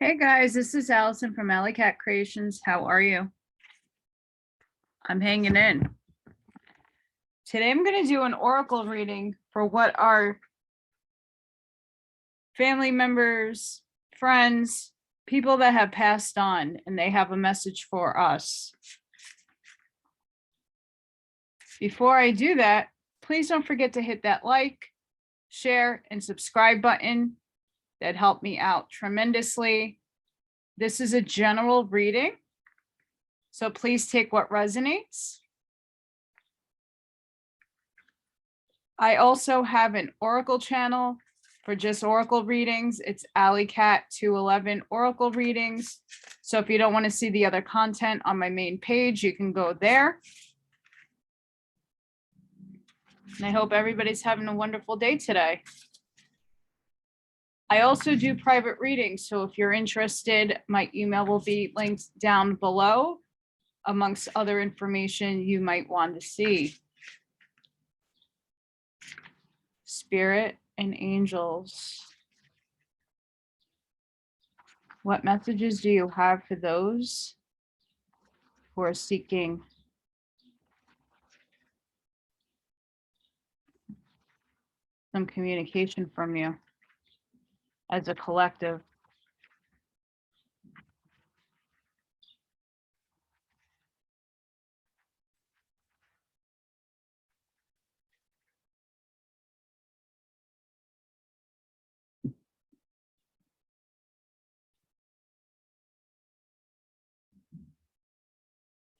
Hey guys, this is Allison from Allykatkreations. How are you? I'm hanging in. Today I'm going to do an oracle reading for what our family members, friends, people that have passed on, and they have a message for us. Before I do that, please don't forget to hit that like, share, and subscribe button. That helped me out tremendously. This is a general reading, so please take what resonates. I also have an oracle channel for just oracle readings. It's AllyKat211 oracle readings. So if you don't want to see the other content on my main page, you can go there. And I hope everybody's having a wonderful day today. I also do private readings, so if you're interested, my email will be linked down below, amongst other information you might want to see. Spirit and angels. What messages do you have for those who are seeking some communication from you as a collective?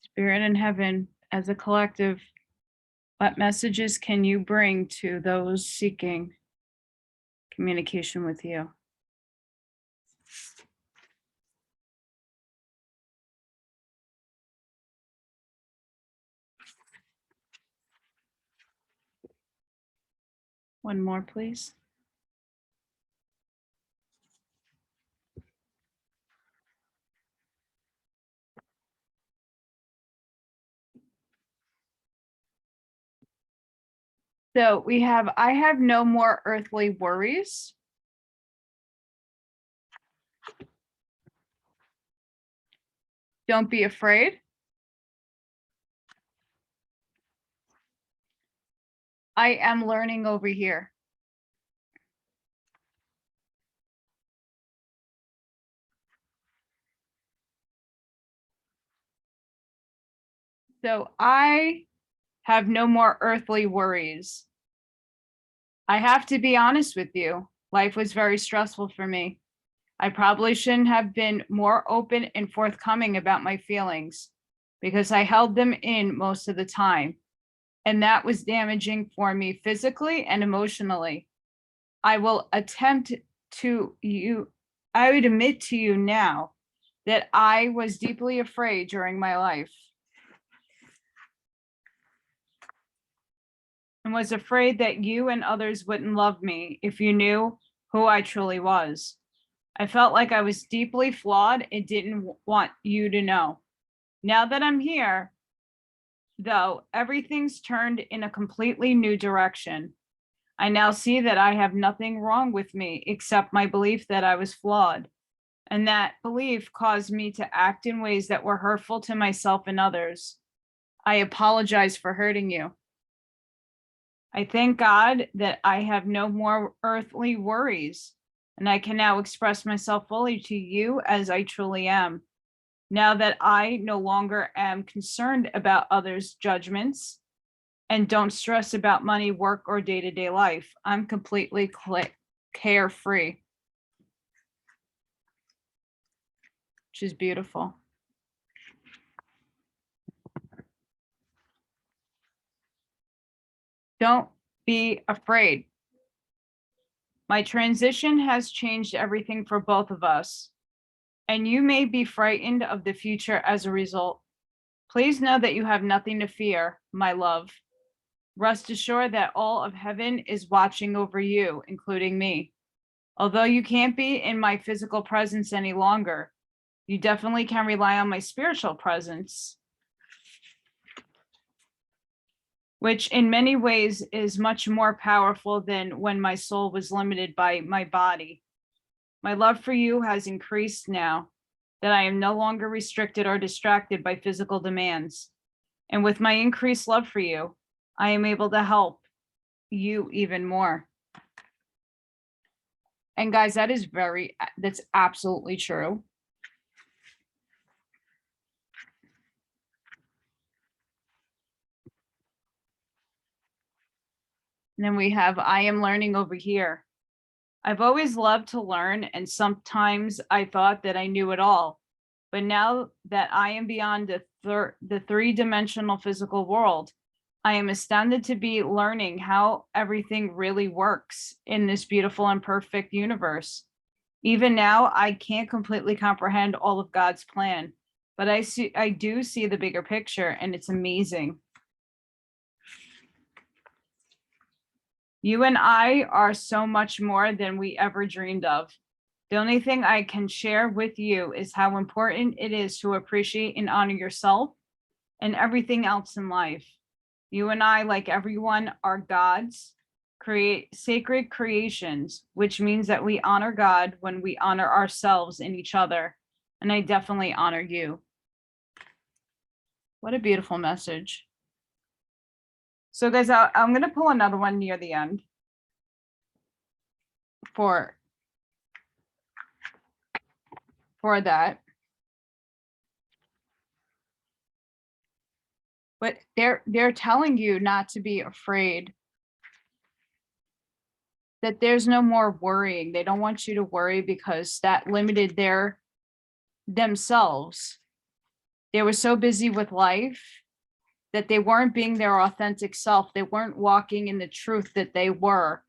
Spirit in heaven, as a collective, what messages can you bring to those seeking communication with you? One more, please. So we have, I have no more earthly worries. Don't be afraid. I am learning over here. So I have no more earthly worries. I have to be honest with you. Life was very stressful for me. I probably shouldn't have been more open and forthcoming about my feelings because I held them in most of the time. And that was damaging for me physically and emotionally. I will attempt to you, I would admit to you now that I was deeply afraid during my life and was afraid that you and others wouldn't love me if you knew who I truly was. I felt like I was deeply flawed and didn't want you to know. Now that I'm here, though, everything's turned in a completely new direction. I now see that I have nothing wrong with me except my belief that I was flawed. And that belief caused me to act in ways that were hurtful to myself and others. I apologize for hurting you. I thank God that I have no more earthly worries, and I can now express myself fully to you as I truly am. Now that I no longer am concerned about others' judgments and don't stress about money, work, or day-to-day life, I'm completely carefree, which is beautiful. Don't be afraid. My transition has changed everything for both of us, and you may be frightened of the future as a result. Please know that you have nothing to fear, my love. Rest assured that all of heaven is watching over you, including me. Although you can't be in my physical presence any longer, you definitely can rely on my spiritual presence, which in many ways is much more powerful than when my soul was limited by my body. My love for you has increased now that I am no longer restricted or distracted by physical demands. And with my increased love for you, I am able to help you even more. And guys, that's absolutely true. And then we have, I am learning over here. I've always loved to learn, and sometimes I thought that I knew it all. But now that I am beyond the three-dimensional physical world, I am astounded to be learning how everything really works in this beautiful and perfect universe. Even now, I can't completely comprehend all of God's plan, but I do see the bigger picture, and it's amazing. You and I are so much more than we ever dreamed of. The only thing I can share with you is how important it is to appreciate and honor yourself and everything else in life. You and I, like everyone, are God's sacred creations, which means that we honor God when we honor ourselves and each other. And I definitely honor you. What a beautiful message. So guys, I'm going to pull another one near the end for that. But they're telling you not to be afraid, that there's no more worrying. They don't want you to worry because that limited themselves. They were so busy with life that they weren't being their authentic self. They weren't walking in the truth that they were.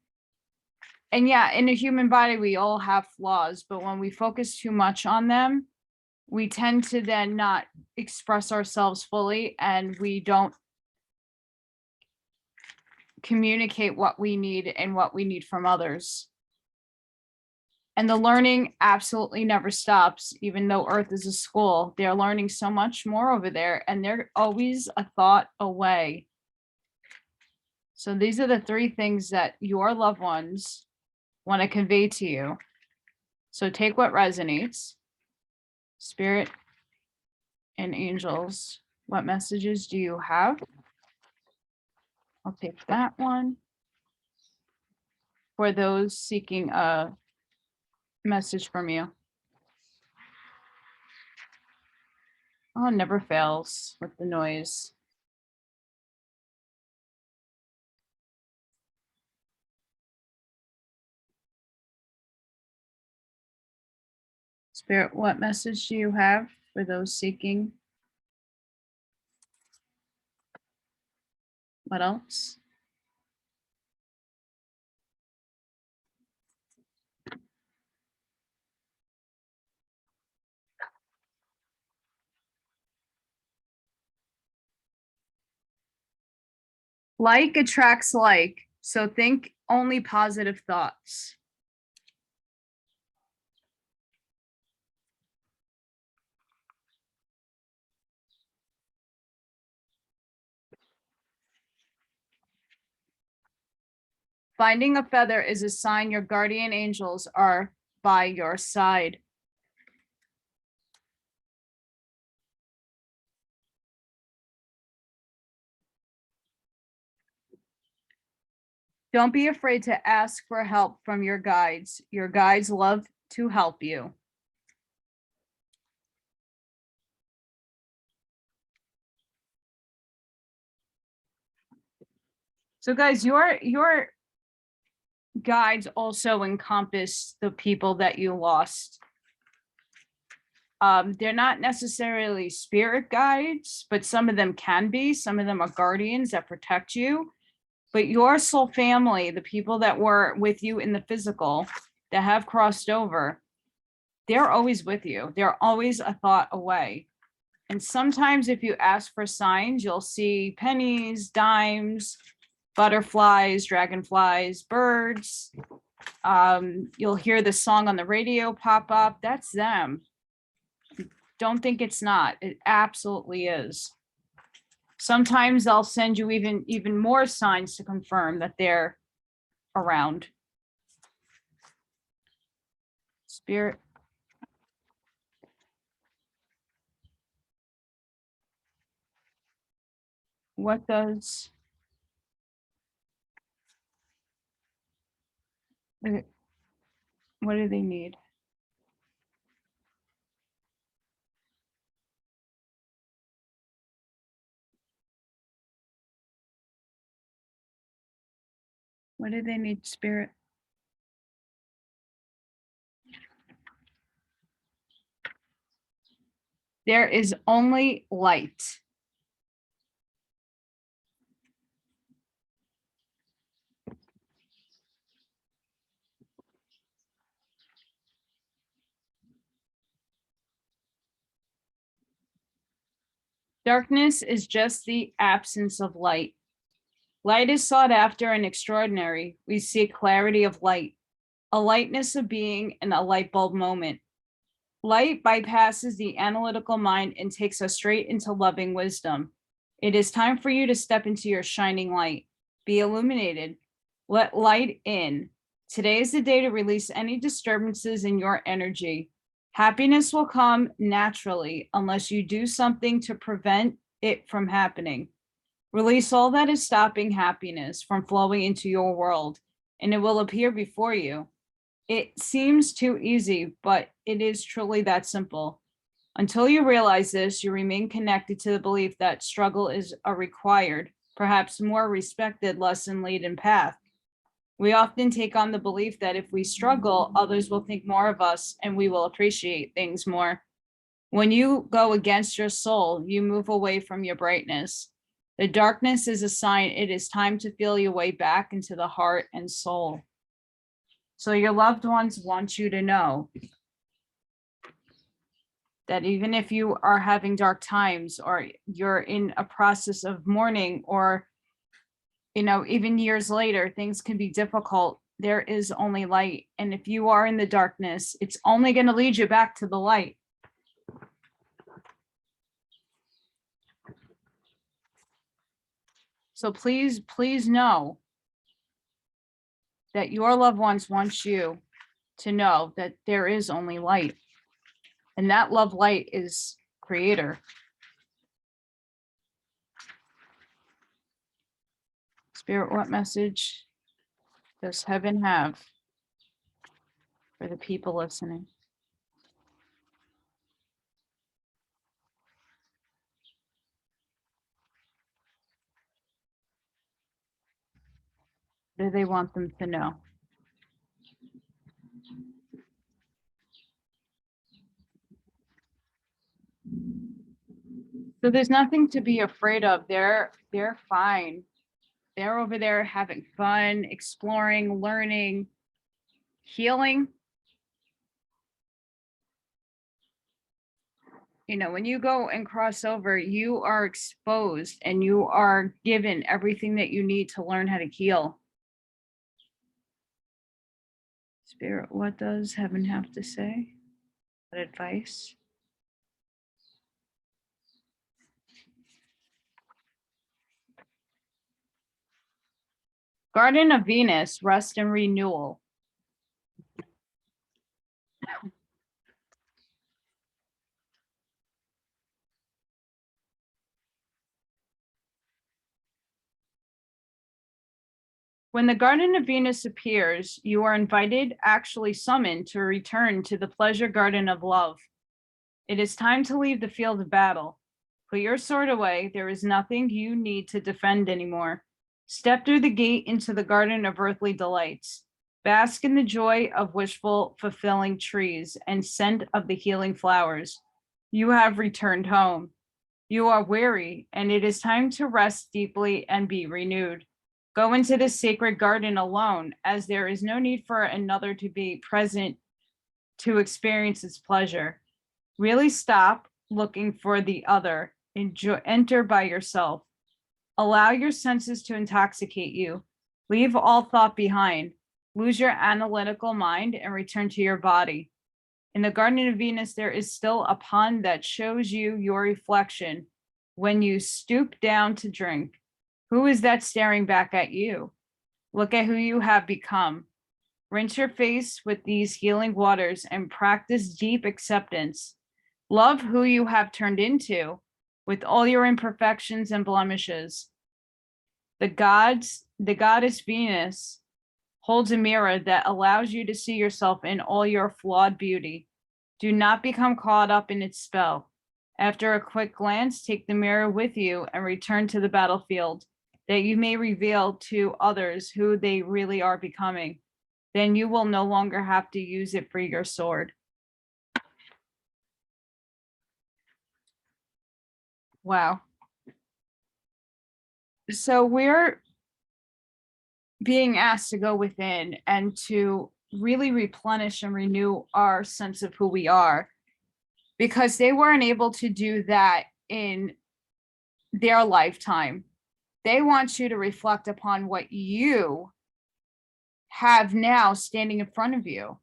And yeah, in a human body, we all have flaws, but when we focus too much on them, we tend to then not express ourselves fully, and we don't communicate what we need and what we need from others. And the learning absolutely never stops. Even though Earth is a school, they're learning so much more over there, and they're always a thought away. So these are the three things that your loved ones want to convey to you. So take what resonates. Spirit and angels, what messages do you have? I'll take that one. For those seeking a message from you. Oh, it never fails with the noise. Spirit, what message do you have for those seeking? What else? Like attracts like, so think only positive thoughts. Finding a feather is a sign your guardian angels are by your side. Don't be afraid to ask for help from your guides. Your guides love to help you. So guys, your guides also encompass the people that you lost. They're not necessarily spirit guides, but some of them can be. Some of them are guardians that protect you. But your soul family, the people that were with you in the physical, that have crossed over, they're always with you. They're always a thought away. And sometimes if you ask for signs, you'll see pennies, dimes, butterflies, dragonflies, birds. You'll hear the song on the radio pop up. That's them. Don't think it's not. It absolutely is. Sometimes I'll send you even more signs to confirm that they're around. Spirit, what does what do they need? What do they need, Spirit? There is only light. Darkness is just the absence of light. Light is sought after and extraordinary. We seek clarity of light, a lightness of being, and a light bulb moment. Light bypasses the analytical mind and takes us straight into loving wisdom. It is time for you to step into your shining light. Be illuminated. Let light in. Today is the day to release any disturbances in your energy. Happiness will come naturally unless you do something to prevent it from happening. Release all that is stopping happiness from flowing into your world, and it will appear before you. It seems too easy, but it is truly that simple. Until you realize this, you remain connected to the belief that struggle is a required, perhaps more respected, lesson-laden path. We often take on the belief that if we struggle, others will think more of us and we will appreciate things more. When you go against your soul, you move away from your brightness. The darkness is a sign it is time to feel your way back into the heart and soul. So your loved ones want you to know that even if you are having dark times or you're in a process of mourning, or even years later, things can be difficult, there is only light. And if you are in the darkness, it's only going to lead you back to the light. So please know that your loved ones want you to know that there is only light. And that love light is Creator. Spirit, what message does heaven have for the people listening? What do they want them to know? So there's nothing to be afraid of. They're fine. They're over there having fun, exploring, learning, healing. When you go and cross over, you are exposed and you are given everything that you need to learn how to heal. Spirit, what does heaven have to say? What advice? Garden of Venus, rest and renewal. When the Garden of Venus appears, you are invited, actually summoned, to return to the pleasure garden of love. It is time to leave the field of battle. Put your sword away. There is nothing you need to defend anymore. Step through the gate into the garden of earthly delights. Bask in the joy of wishful, fulfilling trees and scent of the healing flowers. You have returned home. You are weary, and it is time to rest deeply and be renewed. Go into this sacred garden alone, as there is no need for another to be present to experience its pleasure. Really stop looking for the other. Enter by yourself. Allow your senses to intoxicate you. Leave all thought behind. Lose your analytical mind and return to your body. In the Garden of Venus, there is still a pond that shows you your reflection when you stoop down to drink. Who is that staring back at you? Look at who you have become. Rinse your face with these healing waters and practice deep acceptance. Love who you have turned into with all your imperfections and blemishes. The goddess Venus holds a mirror that allows you to see yourself in all your flawed beauty. Do not become caught up in its spell. After a quick glance, take the mirror with you and return to the battlefield, that you may reveal to others who they really are becoming. Then you will no longer have to use it for your sword. Wow. So we're being asked to go within and to really replenish and renew our sense of who we are, because they weren't able to do that in their lifetime. They want you to reflect upon what you have now standing in front of you.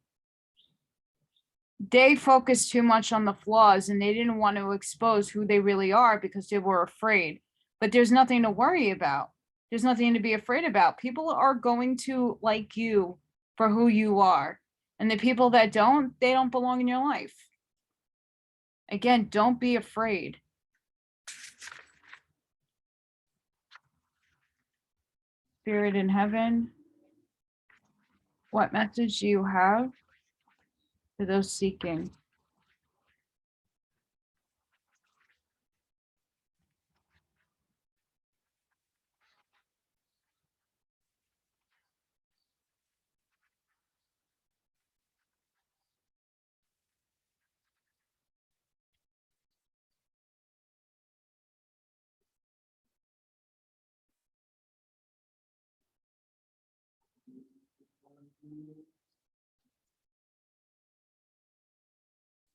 They focused too much on the flaws and they didn't want to expose who they really are because they were afraid. But there's nothing to worry about. There's nothing to be afraid about. People are going to like you for who you are. And the people that don't, they don't belong in your life. Again, don't be afraid. Spirit in heaven, what message do you have for those seeking?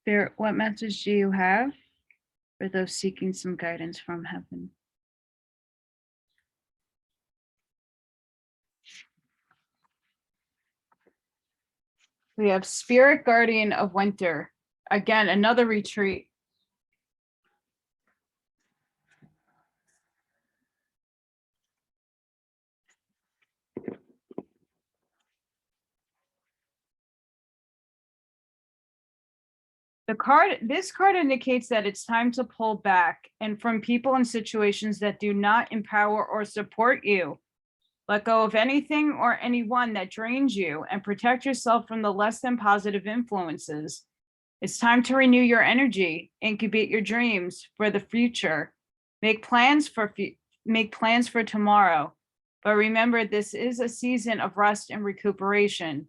Spirit, what message do you have for those seeking some guidance from heaven? We have Spirit Guardian of Winter. Again, another retreat. This card indicates that it's time to pull back and from people and situations that do not empower or support you. Let go of anything or anyone that drains you and protect yourself from the less than positive influences. It's time to renew your energy, incubate your dreams for the future, make plans for tomorrow. But remember, this is a season of rest and recuperation.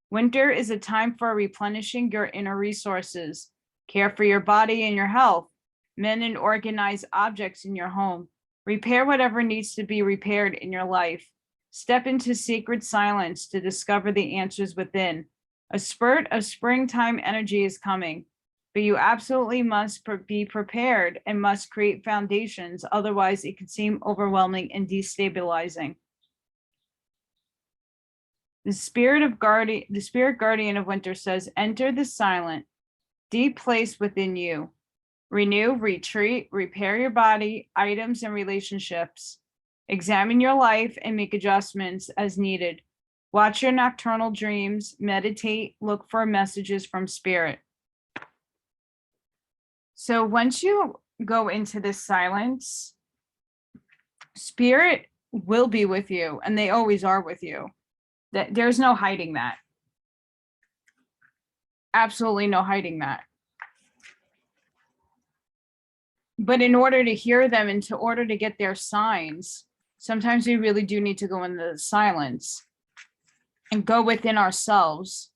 Winter is a time for replenishing your inner resources, care for your body and your health, mend and organize objects in your home, repair whatever needs to be repaired in your life. Step into sacred silence to discover the answers within. A spurt of springtime energy is coming, but you absolutely must be prepared and must create foundations. Otherwise, it can seem overwhelming and destabilizing. The spirit guardian of winter says, enter the silent, deep place within you. Renew, retreat, repair your body, items, and relationships. Examine your life and make adjustments as needed. Watch your nocturnal dreams, meditate, look for messages from spirit. So once you go into this silence, spirit will be with you, and they always are with you. There's no hiding that. Absolutely no hiding that. But in order to hear them and to order to get their signs, sometimes we really do need to go into the silence and go within ourselves.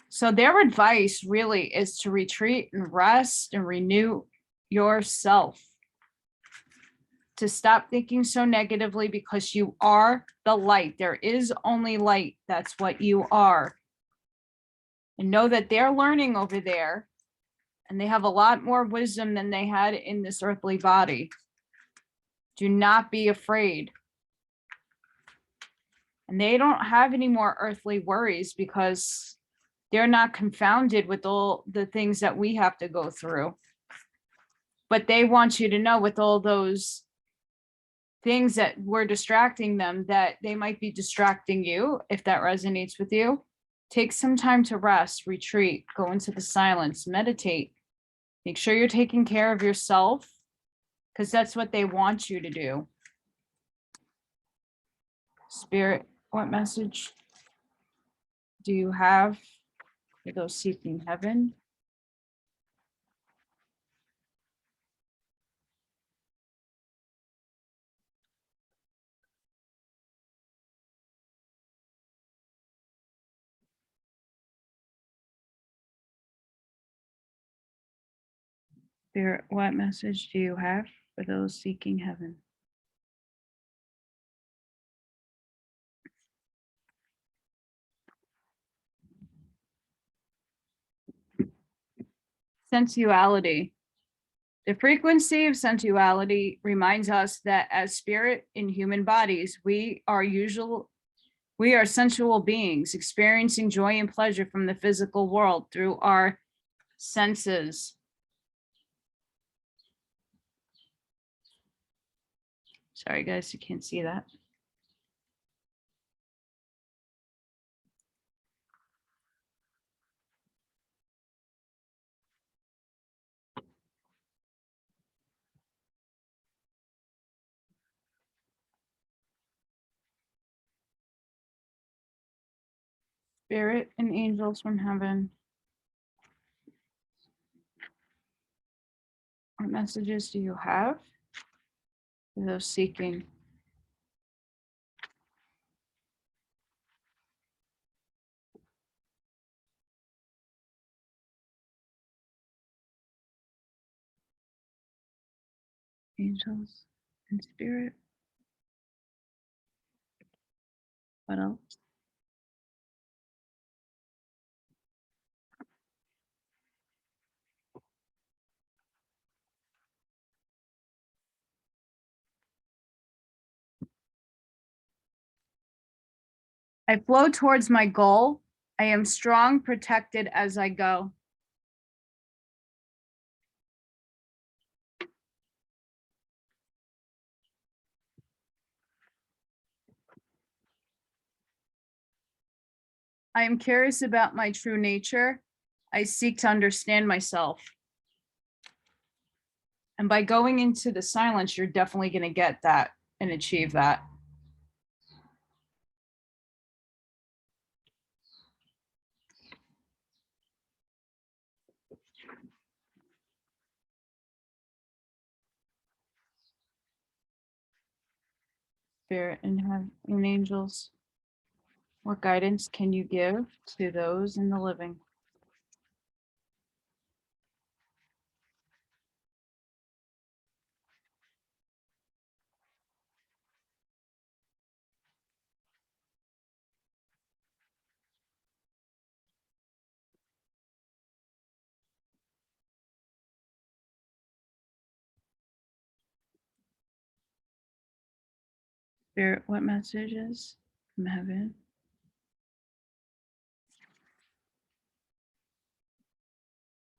So their advice really is to retreat and rest and renew yourself. To stop thinking so negatively, because you are the light. There is only light. That's what you are. And know that they're learning over there, and they have a lot more wisdom than they had in this earthly body. Do not be afraid. And they don't have any more earthly worries because they're not confounded with all the things that we have to go through. But they want you to know, with all those things that were distracting them, that they might be distracting you, if that resonates with you. Take some time to rest, retreat, go into the silence, meditate. Make sure you're taking care of yourself, because that's what they want you to do. Spirit, what message do you have for those seeking heaven? Spirit, what message do you have for those seeking heaven? Sensuality. The frequency of sensuality reminds us that as spirit in human bodies, we are sensual beings experiencing joy and pleasure from the physical world through our senses. Sorry, guys, you can't see that. Spirit and angels from heaven. What messages do you have for those seeking? Angels and spirit. What else? I flow towards my goal. I am strong, protected as I go. I am curious about my true nature. I seek to understand myself. And by going into the silence, you're definitely going to get that and achieve that. Spirit and angels, what guidance can you give to those in the living? Spirit, what messages from heaven?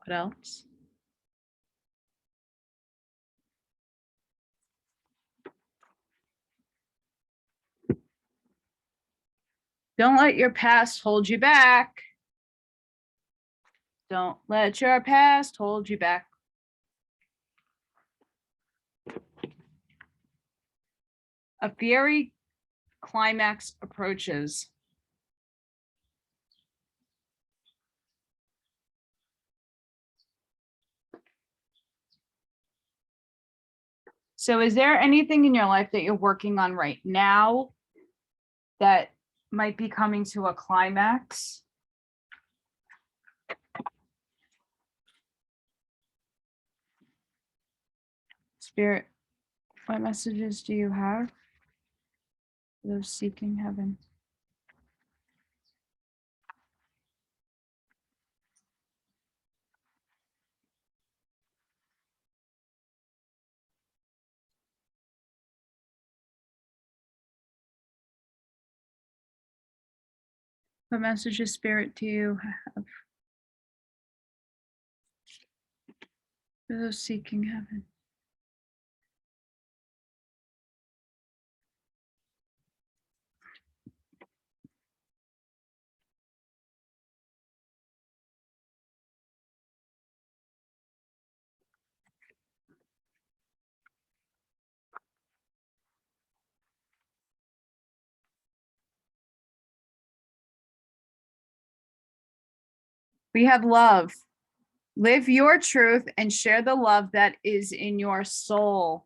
What else? Don't let your past hold you back. Don't let your past hold you back. A fiery climax approaches. So is there anything in your life that you're working on right now that might be coming to a climax? Spirit, what messages do you have for those seeking heaven? What messages, Spirit, do you have for those seeking heaven? We have love. Live your truth and share the love that is in your soul.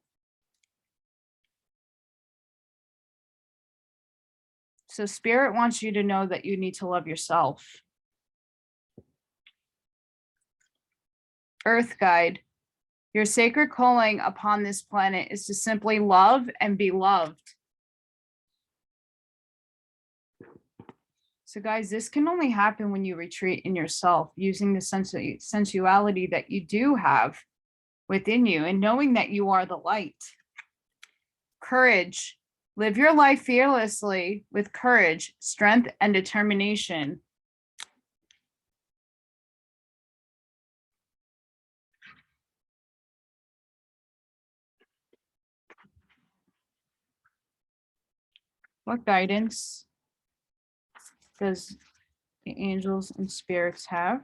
So Spirit wants you to know that you need to love yourself. Earth Guide. Your sacred calling upon this planet is to simply love and be loved. So guys, this can only happen when you retreat in yourself, using the sensuality that you do have within you and knowing that you are the light. Courage. Live your life fearlessly with courage, strength, and determination. What guidance does the angels and spirits have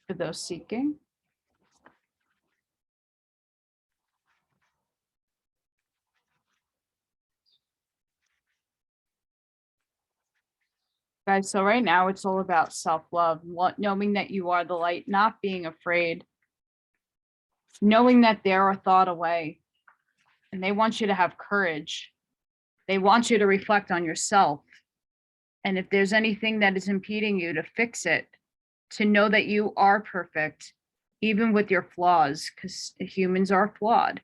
for those seeking? Guys, so right now it's all about self-love, knowing that you are the light, not being afraid, knowing that they're a thought away, and they want you to have courage. They want you to reflect on yourself. And if there's anything that is impeding you, to fix it, to know that you are perfect, even with your flaws, because humans are flawed.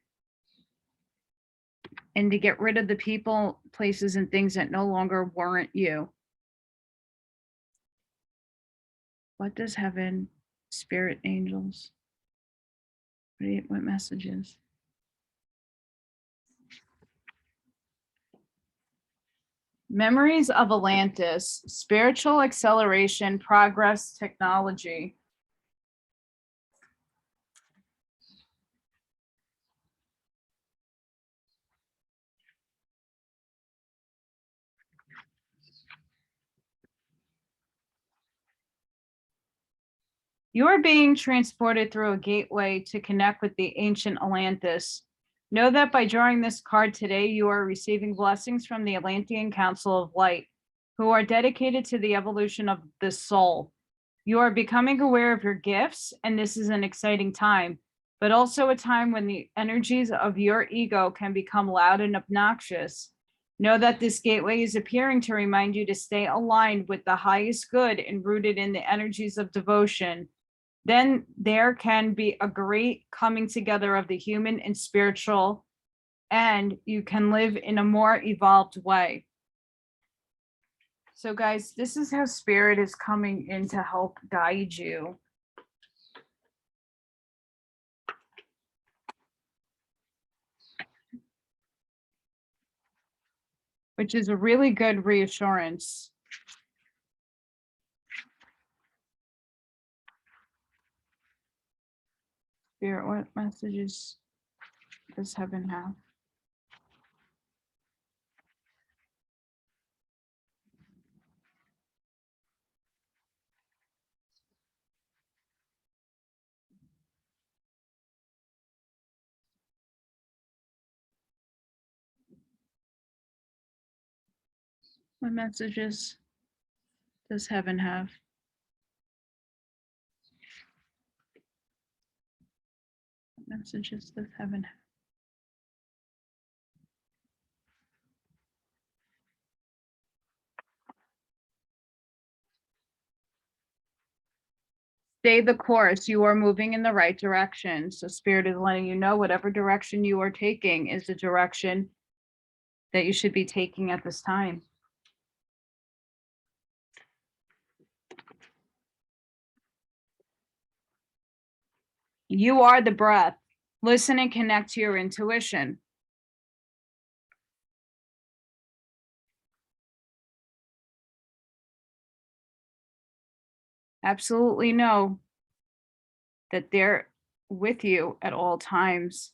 And to get rid of the people, places, and things that no longer warrant you. What does heaven, spirit, angels, what messages? Memories of Atlantis, spiritual acceleration, progress, technology. You are being transported through a gateway to connect with the ancient Atlantis. Know that by drawing this card today, you are receiving blessings from the Atlantean Council of Light, who are dedicated to the evolution of the soul. You are becoming aware of your gifts, and this is an exciting time, but also a time when the energies of your ego can become loud and obnoxious. Know that this gateway is appearing to remind you to stay aligned with the highest good and rooted in the energies of devotion. Then there can be a great coming together of the human and spiritual, and you can live in a more evolved way. So guys, this is how Spirit is coming in to help guide you. Which is a really good reassurance. Spirit, what messages does heaven have? What messages does heaven have? What messages does heaven have? Stay the course. You are moving in the right direction. So Spirit is letting you know whatever direction you are taking is the direction that you should be taking at this time. You are the breath. Listen and connect to your intuition. Absolutely know that they're with you at all times.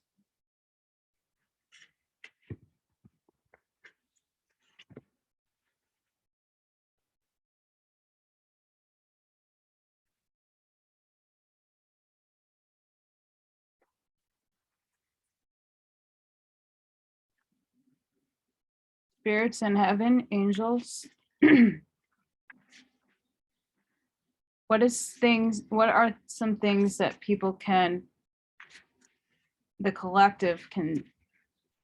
Spirits in heaven, angels. What are some things that the collective can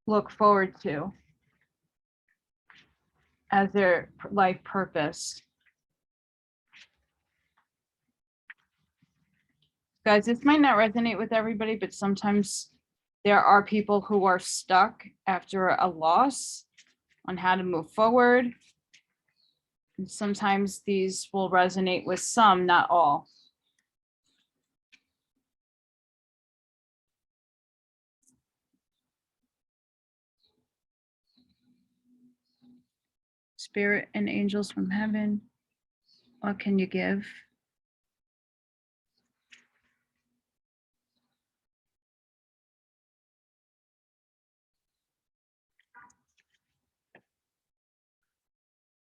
look forward to as their life purpose? Guys, this might not resonate with everybody, but sometimes there are people who are stuck after a loss on how to move forward. And sometimes these will resonate with some, not all. Spirit and angels from heaven, what can you give?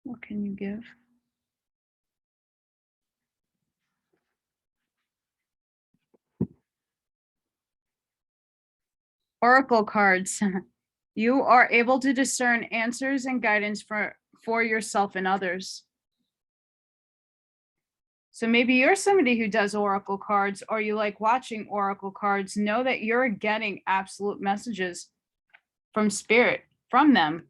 What can you give? Oracle cards. You are able to discern answers and guidance for yourself and others. So maybe you're somebody who does oracle cards, or you like watching oracle cards. Know that you're getting absolute messages from spirit, from them.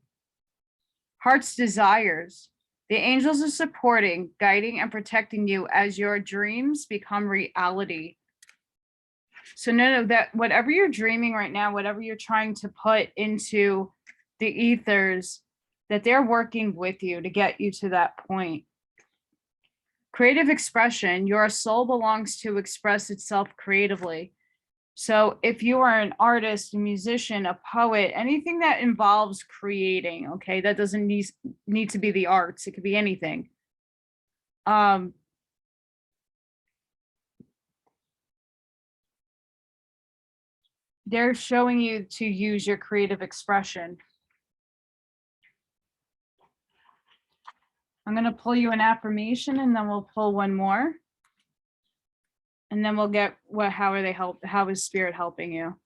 Heart's desires. The angels are supporting, guiding, and protecting you as your dreams become reality. So know that whatever you're dreaming right now, whatever you're trying to put into the ethers, that they're working with you to get you to that point. Creative expression. Your soul belongs to express itself creatively. So if you are an artist, a musician, a poet, anything that involves creating, okay, that doesn't need to be the arts. It could be anything. They're showing you to use your creative expression. I'm going to pull you an affirmation, and then we'll pull one more. And then we'll get how is spirit helping you?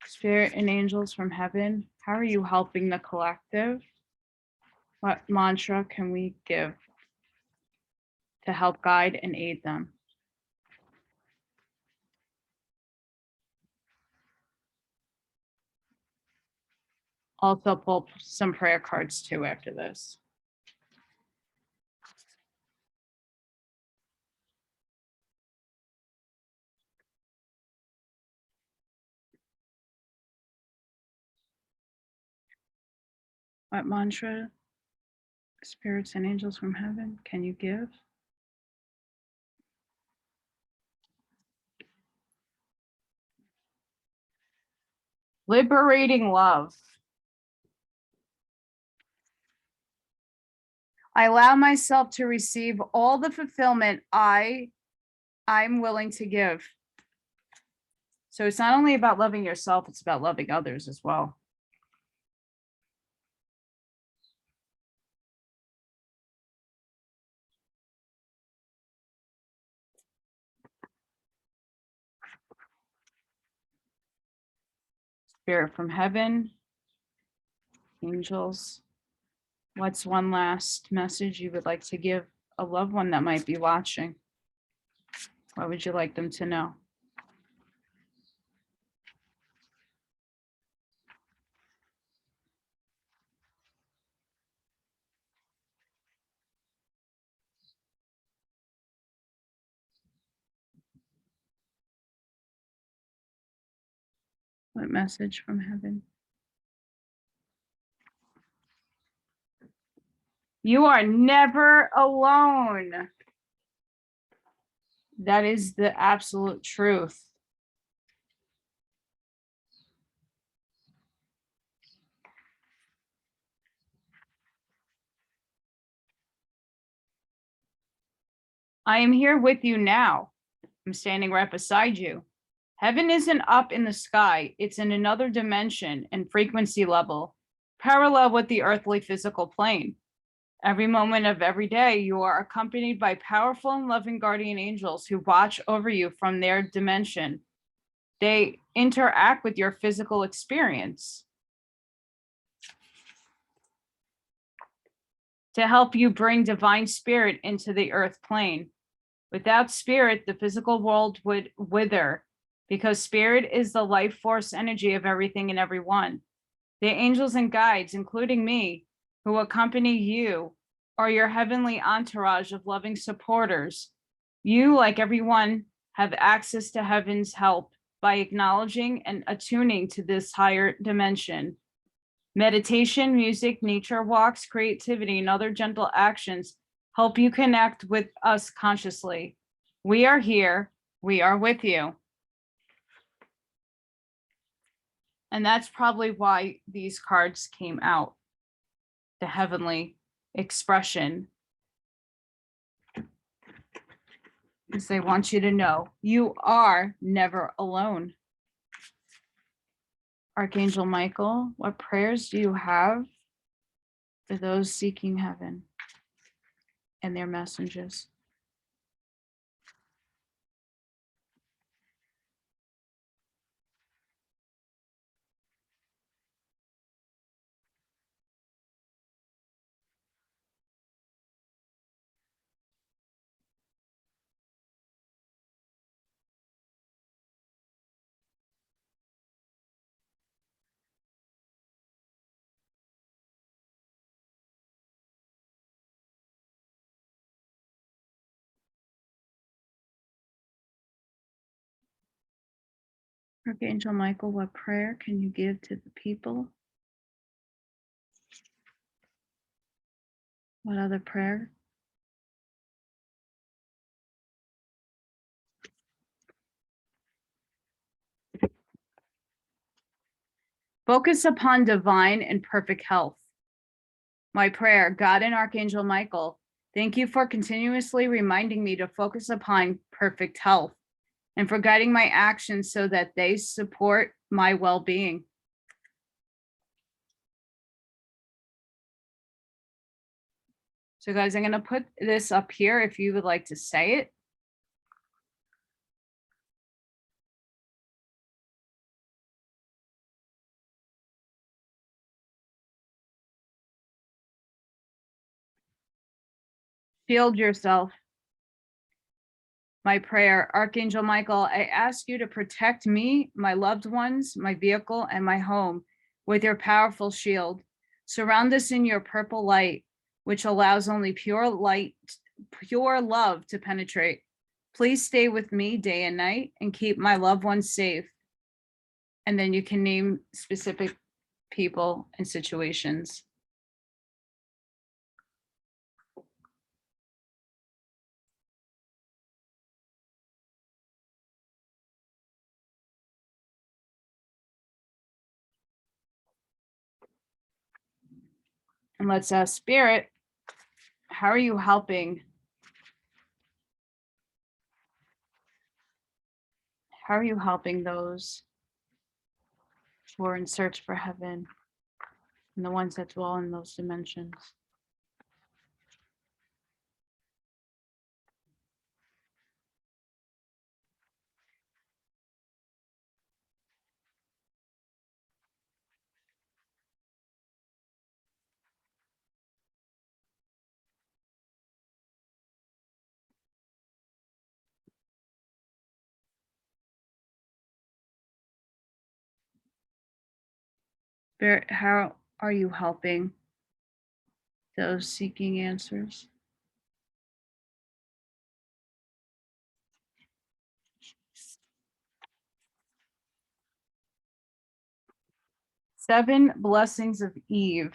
Spirit and angels from heaven, how are you helping the collective? What mantra can we give to help guide and aid them? Also pull some prayer cards too after this. What mantra, spirits and angels from heaven, can you give? Liberating love. I allow myself to receive all the fulfillment I'm willing to give. So it's not only about loving yourself, it's about loving others as well. Spirit from heaven, angels, what's one last message you would like to give a loved one that might be watching? What would you like them to know? What message from heaven? You are never alone. That is the absolute truth. I am here with you now. I'm standing right beside you. Heaven isn't up in the sky. It's in another dimension and frequency level, parallel with the earthly physical plane. Every moment of every day, you are accompanied by powerful and loving guardian angels who watch over you from their dimension. They interact with your physical experience to help you bring divine spirit into the earth plane. Without spirit, the physical world would wither, because spirit is the life force energy of everything and everyone. The angels and guides, including me, who accompany you, are your heavenly entourage of loving supporters. You, like everyone, have access to heaven's help by acknowledging and attuning to this higher dimension. Meditation, music, nature walks, creativity, and other gentle actions help you connect with us consciously. We are here. We are with you. And that's probably why these cards came out. The heavenly expression. Because they want you to know you are never alone. Archangel Michael, what prayers do you have for those seeking heaven and their messengers? Archangel Michael, what prayer can you give to the people? What other prayer? Focus upon divine and perfect health. My prayer, God and Archangel Michael, thank you for continuously reminding me to focus upon perfect health and for guiding my actions so that they support my well-being. So guys, I'm going to put this up here if you would like to say it. Shield yourself. My prayer, Archangel Michael, I ask you to protect me, my loved ones, my vehicle, and my home with your powerful shield. Surround us in your purple light, which allows only pure light, pure love to penetrate. Please stay with me day and night and keep my loved ones safe. And then you can name specific people and situations. And let's ask Spirit, how are you helping? How are you helping those who are in search for heaven and the ones that dwell in those dimensions? Spirit, how are you helping those seeking answers? Seven blessings of Eve.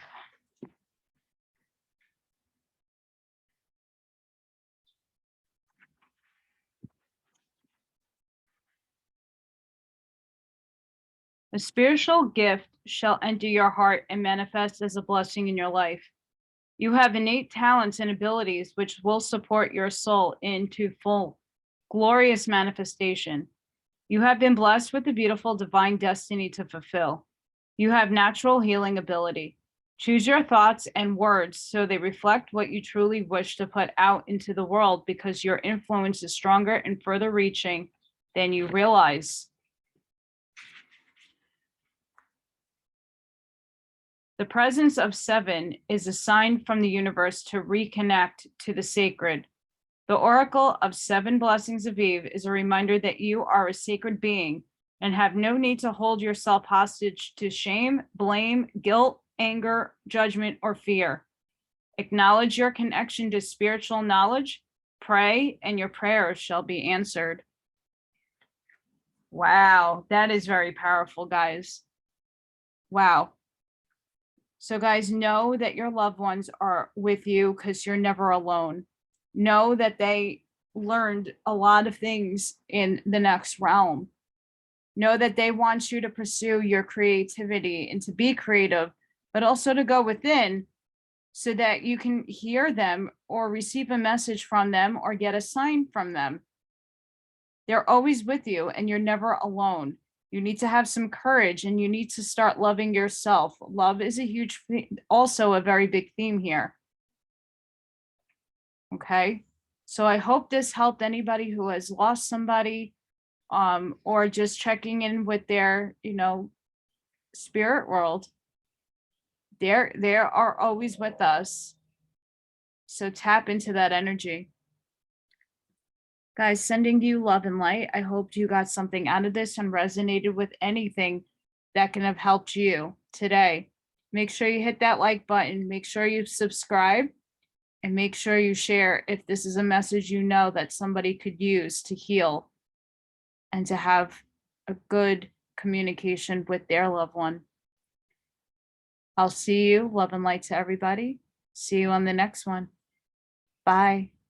A spiritual gift shall enter your heart and manifest as a blessing in your life. You have innate talents and abilities which will support your soul into full, glorious manifestation. You have been blessed with a beautiful divine destiny to fulfill. You have natural healing ability. Choose your thoughts and words so they reflect what you truly wish to put out into the world, because your influence is stronger and further reaching than you realize. The presence of 7 is a sign from the universe to reconnect to the sacred. The Oracle of 7 Blessings of Eve is a reminder that you are a sacred being and have no need to hold yourself hostage to shame, blame, guilt, anger, judgment, or fear. Acknowledge your connection to spiritual knowledge, pray, and your prayers shall be answered. Wow, that is very powerful, guys. Wow. So guys, know that your loved ones are with you because you're never alone. Know that they learned a lot of things in the next realm. Know that they want you to pursue your creativity and to be creative, but also to go within so that you can hear them or receive a message from them or get a sign from them. They're always with you and you're never alone. You need to have some courage and you need to start loving yourself. Love is a huge, also a very big theme here. Okay. So I hope this helped anybody who has lost somebody, or just checking in with their, spirit world. They are always with us. So tap into that energy. Guys, sending you love and light. I hope you got something out of this and resonated with anything that can have helped you today. Make sure you hit that like button. Make sure you subscribe and make sure you share if this is a message that somebody could use to heal and to have a good communication with their loved one. I'll see you. Love and light to everybody. See you on the next one. Bye.